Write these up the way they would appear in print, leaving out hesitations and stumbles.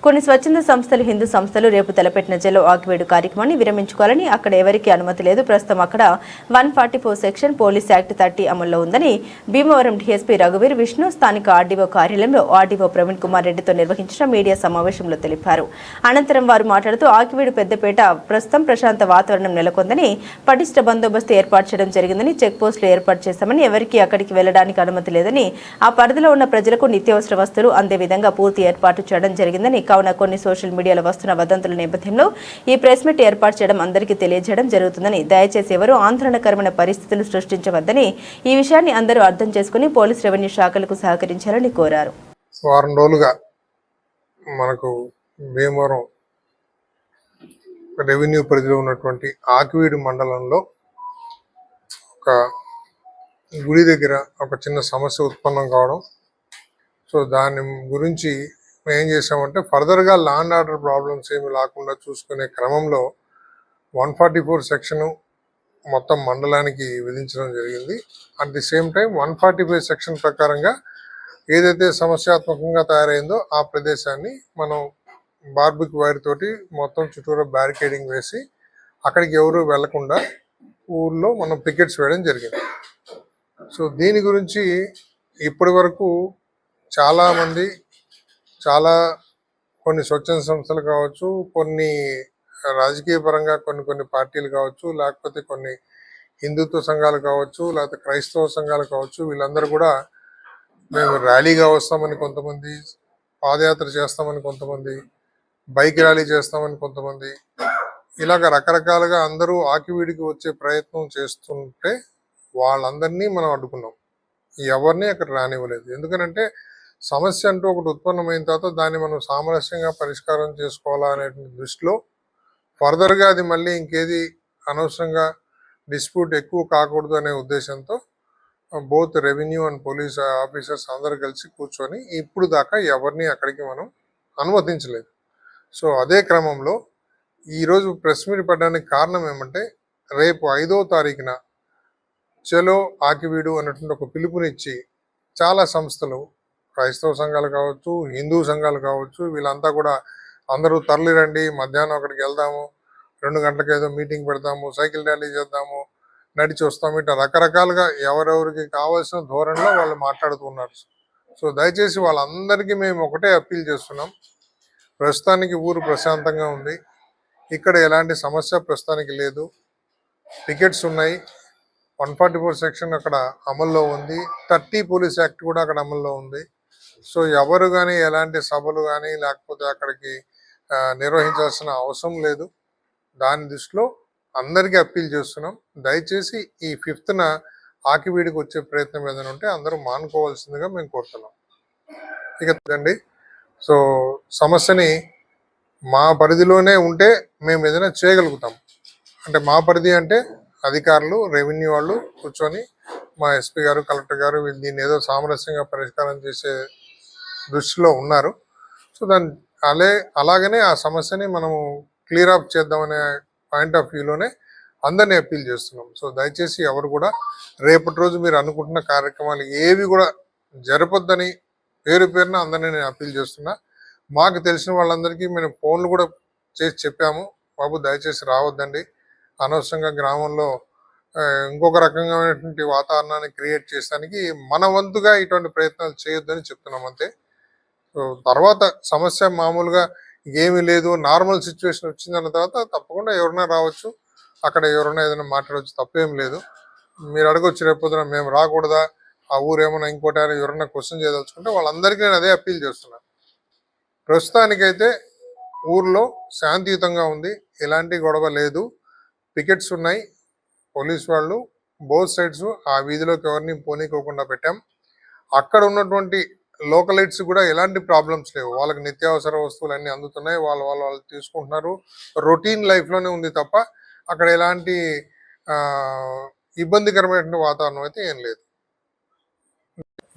కొన్ని స్వచ్ఛంద సంస్థలు హిందూ సంస్థలు రేపు తలపెట్టిన జలో ఆకివేడు కార్యక్రమాన్ని విరమించుకోవాలని అక్కడ ఎవరికీ అనుమతి లేదు. ప్రస్తుతం అక్కడ 144 సెక్షన్ పోలీస్ యాక్ట్ 30 అమల్లో ఉందని భీమవరం డీఎస్పీ రఘువీర్ విష్ణు స్థానిక ఆర్డీఓ కార్యాలయంలో ఆర్డీఓ ప్రవీణ్ కుమార్ రెడ్డితో నిర్వహించిన మీడియా సమావేశంలో తెలిపారు. అనంతరం వారు మాట్లాడుతూ ఆకివేడు పెద్దపేట ప్రస్తుతం ప్రశాంత వాతావరణం నెలకొందని, పటిష్ట బందోబస్తు ఏర్పాటు చేయడం జరిగిందని, చెక్ పోస్టులు ఏర్పాటు చేశామని, ఎవరికీ అక్కడికి వెళ్లడానికి అనుమతి లేదని, ఆ పరిధిలో ఉన్న ప్రజలకు నిత్యావసర వస్తువులు అందే విధంగా పూర్తి ఏర్పాటు చేయడం జరిగిందని, కావున కొన్ని సోషల్ మీడియాలో వస్తున్న వదంతుల నేపథ్యంలో ఈ ప్రెస్ మీట్ ఏర్పాటు చేయడం అందరికీ తెలియజేయడం జరుగుతుందని, దయచేసి ఎవరూ ఆందోళనకరమైన పరిస్థితులు సృష్టించవద్దని, ఈ విషయాన్ని అందరూ అర్థం చేసుకుని పోలీస్ రెవెన్యూ శాఖలకు సహకరించాలని కోరారు. వారం రోజులుగా మనకు భీమవరం రెవెన్యూ పరిధిలో ఉన్నటువంటి ఆకివీడు మండలంలో ఒక గుడి దగ్గర ఒక చిన్న సమస్య ఉత్పన్నం కావడం, సో దాని గురించి మేము ఏం చేసామంటే ఫర్దర్గా లా అండ్ ఆర్డర్ ప్రాబ్లమ్స్ ఏమి లేకుండా చూసుకునే క్రమంలో 144 సెక్షన్ మొత్తం మండలానికి విధించడం జరిగింది. At the same time 145 section ప్రకారంగా ఏదైతే సమస్యాత్మకంగా తయారైందో ఆ ప్రదేశాన్ని మనం బార్బిక్ వైర్ తోటి మొత్తం చుట్టూరా బ్యారికేడింగ్ వేసి అక్కడికి ఎవరు వెళ్లకుండా ఊర్లో మనం పికెట్స్ వేయడం జరిగింది. సో దీని గురించి ఇప్పటి వరకు చాలామంది కొన్ని స్వచ్ఛంద సంస్థలు కావచ్చు, కొన్ని రాజకీయ పరంగా కొన్ని పార్టీలు కావచ్చు, లేకపోతే కొన్ని హిందుత్వ సంఘాలు కావచ్చు, లేకపోతే క్రైస్తవ సంఘాలు కావచ్చు, వీళ్ళందరూ కూడా మేము ర్యాలీగా వస్తామని కొంతమంది, పాదయాత్ర చేస్తామని కొంతమంది, బైక్ ర్యాలీ చేస్తామని కొంతమంది, ఇలాగ రకరకాలుగా అందరూ ఆకివీడికి వచ్చే ప్రయత్నం చేస్తుంటే వాళ్ళందరినీ మనం అడ్డుకున్నాం. ఎవరిని అక్కడ రానివ్వలేదు. ఎందుకనంటే సమస్య అంటూ ఒకటి ఉత్పన్నమైన తర్వాత దాన్ని మనం సామరస్యంగా పరిష్కారం చేసుకోవాలా అనే దృష్టిలో ఫర్దర్గా అది మళ్ళీ ఇంకేది అనవసరంగా డిస్ప్యూట్ ఎక్కువ కాకూడదు అనే ఉద్దేశంతో both revenue and police officers అందరు కలిసి కూర్చొని ఇప్పుడు దాకా ఎవరిని అక్కడికి మనం అనుమతించలేదు. సో అదే క్రమంలో ఈరోజు ప్రెస్ మీట్ పెట్టడానికి కారణం ఏమంటే రేపు 5వ తారీఖున చలో ఆకివీడు అన్నటువంటి ఒక పిలుపునిచ్చి చాలా సంస్థలు, క్రైస్తవ సంఘాలు కావచ్చు, హిందూ సంఘాలు కావచ్చు, వీళ్ళంతా కూడా అందరూ తరలి రండి, మధ్యాహ్నం అక్కడికి వెళ్దాము, 2 గంటలకు ఏదో మీటింగ్ పెడతాము, సైకిల్ ర్యాలీ చేద్దాము, నడిచి వస్తాము, ఇట్లా రకరకాలుగా ఎవరెవరికి కావాల్సిన ధోరణిలో వాళ్ళు మాట్లాడుతున్నారు. సో దయచేసి వాళ్ళందరికీ మేము ఒకటే అప్పీల్ చేస్తున్నాం. ప్రస్తుతానికి ఊరు ప్రశాంతంగా ఉంది, ఇక్కడ ఎలాంటి సమస్య ప్రస్తుతానికి లేదు. టికెట్స్ ఉన్నాయి, 144 సెక్షన్ అక్కడ అమల్లో ఉంది, 30 పోలీస్ యాక్ట్ కూడా అక్కడ అమల్లో ఉంది. సో ఎవరు కానీ ఎలాంటి సభలు కానీ లేకపోతే అక్కడికి నిర్వహించాల్సిన అవసరం లేదు. దాని దృష్టిలో అందరికీ అప్పీల్ చేస్తున్నాం. దయచేసి ఈ 5th ఆకివీడికి వచ్చే ప్రయత్నం ఏదైనా ఉంటే అందరూ మానుకోవాల్సిందిగా మేము కోరుతున్నాం. ఇక అండి, సో సమస్యని మా పరిధిలోనే ఉంటే మేము ఏదైనా చేయగలుగుతాం. అంటే మా పరిధి అంటే అధికారులు, రెవెన్యూ వాళ్ళు కూర్చొని మా ఎస్పీ గారు, కలెక్టర్ గారు దీన్ని ఏదో సామరస్యంగా పరిష్కారం చేసే దృష్టిలో ఉన్నారు. సో అలాగనే ఆ సమస్యని మనము క్లియర్ అప్ చేద్దామనే పాయింట్ ఆఫ్ వ్యూలోనే అందరినీ అప్పీల్ చేస్తున్నాం. సో దయచేసి ఎవరు కూడా రేపటి రోజు మీరు అనుకుంటున్న కార్యక్రమాలు ఏవి కూడా జరపొద్దని పేరున అందరినీ నేను అప్పీల్ చేస్తున్నా. మాకు తెలిసిన వాళ్ళందరికీ మేము ఫోన్లు కూడా చేసి చెప్పాము, బాబు దయచేసి రావద్దండి, అనవసరంగా గ్రామంలో ఇంకొక రకమైనటువంటి వాతావరణాన్ని క్రియేట్ చేయడానికి మన వంతుగా ఇటువంటి ప్రయత్నాలు చేయొద్దని చెప్తున్నాం అంతే. సో తర్వాత సమస్య మామూలుగా ఏమీ లేదు, నార్మల్ సిచ్యువేషన్ వచ్చిందన్న తర్వాత తప్పకుండా ఎవరైనా రావచ్చు, అక్కడ ఎవరైనా ఏదైనా మాట్లాడవచ్చు, తప్పేం లేదు. మీరు అడగొచ్చు రేపొద్దున మేము రాకూడదా, ఆ ఊరు ఏమైనా ఇంకోటి ఎవరైనా క్వశ్చన్ చేయదలుచుకుంటే వాళ్ళందరికీ నేను అదే అప్పీల్ చేస్తున్నాను. ప్రస్తుతానికైతే ఊర్లో శాంతియుతంగా ఉంది, ఎలాంటి గొడవ లేదు, పికెట్స్ ఉన్నాయి, పోలీస్ వాళ్ళు బోత్ సైడ్స్ ఆ వీధిలోకి ఎవరిని పోనీకోకుండా పెట్టాం. అక్కడ ఉన్నటువంటి లోకలైట్స్ కూడా ఎలాంటి ప్రాబ్లమ్స్ లేవు, వాళ్ళకి నిత్యావసర వస్తువులు అన్నీ అందుతున్నాయి, వాళ్ళు తీసుకుంటున్నారు, రొటీన్ లైఫ్లోనే ఉంది తప్ప అక్కడ ఎలాంటి ఇబ్బందికరమైనటువంటి వాతావరణం అయితే ఏం లేదు.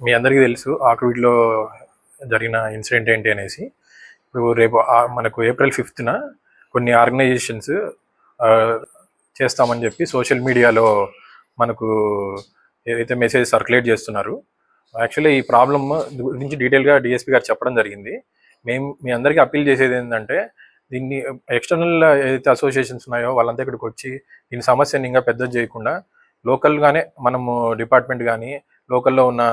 మీ అందరికీ తెలుసు ఆకివీడులో జరిగిన ఇన్సిడెంట్ ఏంటి అనేసి. ఇప్పుడు రేపు మనకు April 5th కొన్ని ఆర్గనైజేషన్స్ చేస్తామని చెప్పి సోషల్ మీడియాలో మనకు ఏదైతే మెసేజ్ సర్క్యులేట్ చేస్తున్నారు. యాక్చువల్లీ ఈ ప్రాబ్లమ్ గురించి డీటెయిల్గా డిఎస్పీ గారు చెప్పడం జరిగింది. మేము మీ అందరికీ అప్పీల్ చేసేది ఏంటంటే దీన్ని ఎక్స్టర్నల్ ఏదైతే అసోసియేషన్స్ ఉన్నాయో వాళ్ళంతా ఇక్కడికి వచ్చి దీని సమస్యని ఇంకా పెద్దది చేయకుండా లోకల్గానే మనము డిపార్ట్మెంట్ కానీ లోకల్లో ఉన్న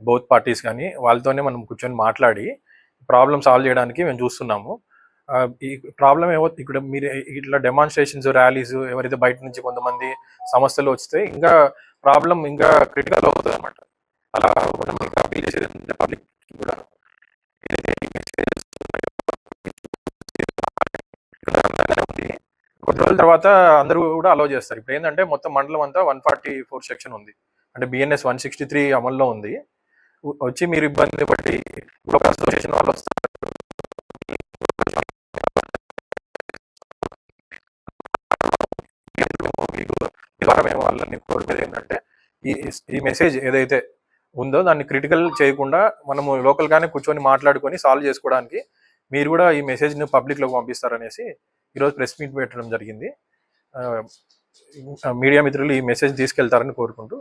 బోత్ పార్టీస్ కానీ వాళ్ళతోనే మనం కూర్చొని మాట్లాడి ప్రాబ్లమ్ సాల్వ్ చేయడానికి మేము చూస్తున్నాము. ఈ ప్రాబ్లం ఏమో ఇక్కడ మీరు ఇట్లా డెమాన్స్ట్రేషన్స్ ర్యాలీస్ ఎవరైతే బయట నుంచి కొంతమంది సమస్యలు వస్తే ఇంకా ప్రాబ్లం ఇంకా క్రిటికల్ అవుతుంది అనమాట. అలా కూడా మీకు అప్పీల్ చేసేది ఏంటంటే పబ్లిక్ కూడా ఏదైతే ఈ messages ఉంది, కొద్ది రోజుల తర్వాత అందరూ కూడా అలౌ చేస్తారు. ఇప్పుడు ఏంటంటే మొత్తం మండలం అంతా 144 సెక్షన్ ఉంది, అంటే బిఎన్ఎస్ 163 అమల్లో ఉంది. వచ్చి మీరు ఇబ్బంది పట్టి ఒక అసోసియేషన్ వాళ్ళు వస్తారు, మీకు ద్వారా మేము వాళ్ళని కోరుకునేది ఏంటంటే ఈ మెసేజ్ ఏదైతే ఉందో దాన్ని క్రిటికల్ చేయకుండా మనము లోకల్గానే కూర్చొని మాట్లాడుకొని సాల్వ్ చేసుకోవడానికి మీరు కూడా ఈ మెసేజ్ని పబ్లిక్లోకి పంపిస్తారనేసి ఈరోజు ప్రెస్ మీట్ పెట్టడం జరిగింది. మీడియా మిత్రులు ఈ మెసేజ్ తీసుకెళ్తారని కోరుకుంటూ